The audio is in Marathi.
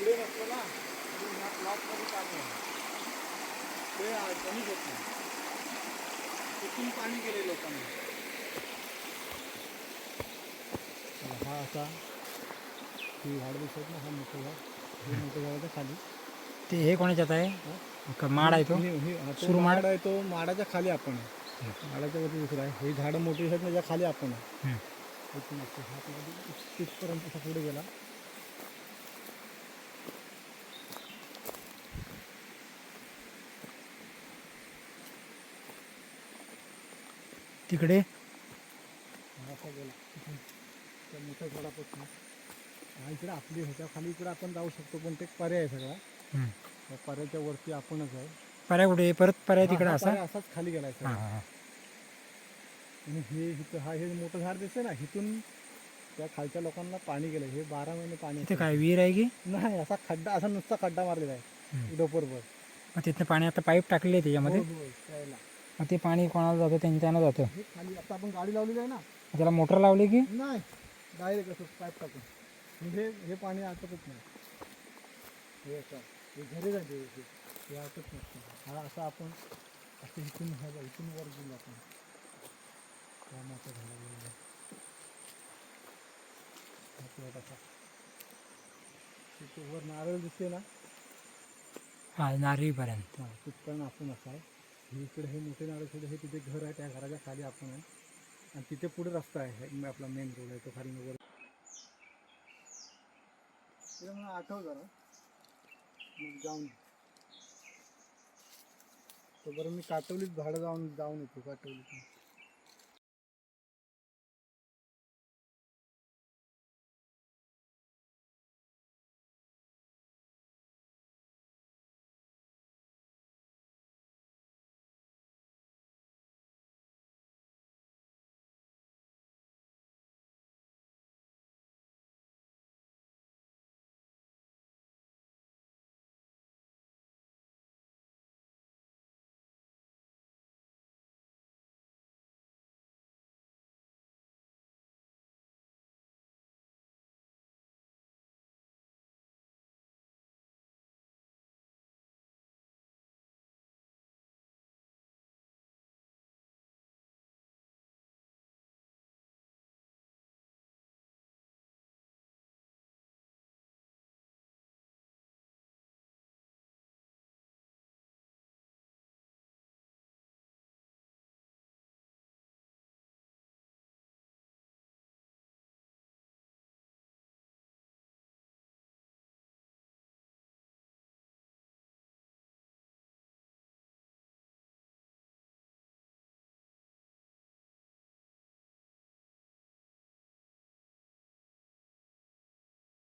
इकडे नसतं ना लॉकमध्ये पाणी आहे ते कमी होत नाही तिथून पाणी गेले लोकांना. हा असा ही झाड दिसत ना, हा मोठं झाड, हे मोठं झाडाच्या खाली ते हे कोणाच्यात आहे माड आहे तो सुरू माड आहे, तो माडाच्या खाली आपण आहे. माडाच्या वरती दुसरा आहे, हे झाडं मोठी आहेत त्याच्या खाली आपण आहे. तिथपर्यंत पुढे गेला तिकडे असा गेला त्या मोठ्या झाडापासून हा इकडे आपली ह्याच्या खाली इकडे आपण जाऊ शकतो, पण ते पर्याय आहे सगळा. त्या पर्यायाच्या वरती आपणच आहे. पर्याय कुठे परत पर्याय तिकडे असा असाच खाली गेलाय सर. आणि हे इथं हे मोठं झाड दिसते ना, इथून त्या खालच्या लोकांना पाणी गेलं. हे 12 महिने पाणी. तिथे काय विहीर आहे की नाही, असा खड्डा, असा नुसता खड्डा मारलेला आहे डोपरभर. मग तिथनं पाणी आता पाईप टाकले आहे त्याच्यामध्ये. त्याला मग ते पाणी कोणाला जातं त्यांच्यानं जातं. हे खाली आता आपण गाडी लावलेली आहे ना, त्याला मोटर लावली की नाही डायरेक्ट असं पाईप टाकून हे पाणी आटतच नाही. हे असं हे घरी जाते हे आटत नसतं. हा असं आपण असं इथून इथून वर गेलो आपण त्या मोठ्या झाडाला तिथे वर नारळ दिसते ना, हा नारळीपर्यंत. हां तिथपर्यंत आपण असं आहे. हे इकडे हे मोठे नारळ छोटे हे तिथे घर आहे, त्या घराच्या खाली आपण आहे. आणि तिथे पुढे रस्ता आहे, आपला मेन रोड आहे तो खाली वर. मला आठव जरा मग जाऊन तो बरं मी काटवलीत भाडं जाऊन येतो काटवलीत.